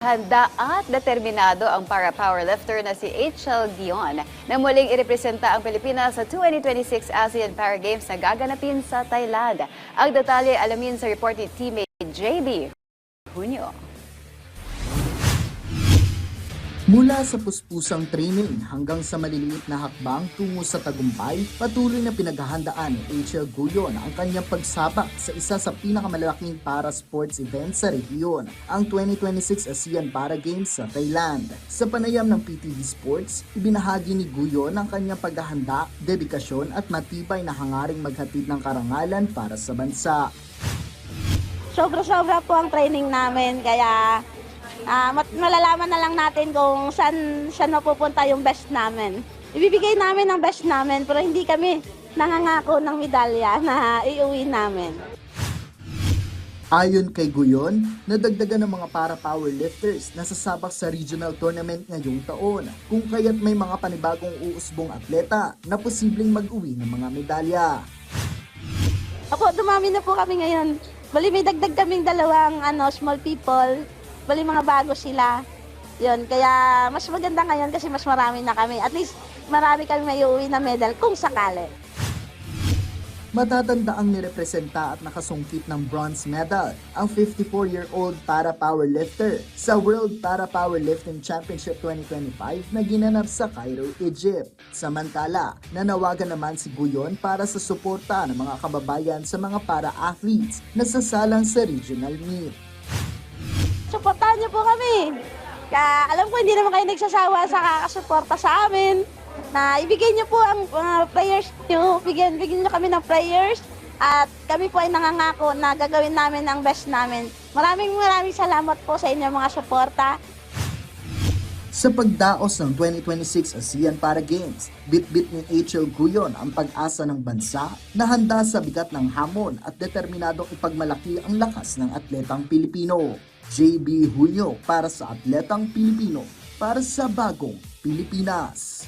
Handa at determinado ang para-powerlifter na si Hal Dion na muling irepresenta ang Pilipinas sa 2026 ASEAN Para Games na gaganapin sa Thailand. Ang detalye alamin sa report ni teammate JB Junio. Mula sa puspusang training hanggang sa maliliit na hakbang tungo sa tagumpay, patuloy na pinaghahandaan ni Hal Dion ang kanyang pagsabak sa isa sa pinakamalaking para sports event sa rehiyon, ang 2026 ASEAN Para Games sa Thailand. Sa panayam ng PTV Sports, ibinahagi ni Dion ang kanyang paghahanda, dedikasyon at matibay na hangaring maghatid ng karangalan para sa bansa. Sobra-sobra po ang training namin, kaya malalaman na lang natin kung saan mapupunta yung best namin. Ibibigay namin ang best namin, pero hindi kami nangangako ng medalya na iuwi namin. Ayon kay Dion, nadagdagan ng mga para-powerlifters na sasabak sa regional tournament ngayong taon, kung kaya't may mga panibagong uusbong atleta na posibleng mag-uwi ng mga medalya. Opo, dumami na po kami ngayon. Bali, may dagdag kaming dalawang small people. Bali, mga bago sila. Yun, kaya mas maganda ngayon kasi mas marami na kami. At least marami kami may uuwi na medal kung sakali. Matatanda ang nirepresenta at nakasungkit ng bronze medal ang 54-year-old para-powerlifter sa World Para-Powerlifting Championship 2025 na ginanap sa Cairo, Egypt. Samantala, nanawagan naman si Dion para sa suporta ng mga kababayan sa mga para-athletes na sasalang sa regional meet. Suportahan niyo po kami. Alam ko hindi naman kayo nagsasawa sa kakasuporta sa amin. Na ibigay niyo po ang prayers niyo, bigyan niyo kami ng prayers at kami po ay nangangako na gagawin namin ang best namin. Maraming salamat po sa inyo mga suporta. Sa pagdaos ng 2026 ASEAN Para Games, bit-bit ni Hal Dion ang pag-asa ng bansa na handa sa bigat ng hamon at determinadong ipagmalaki ang lakas ng atletang Pilipino. JB Junio para sa Atletang Pilipino, para sa Bagong Pilipinas.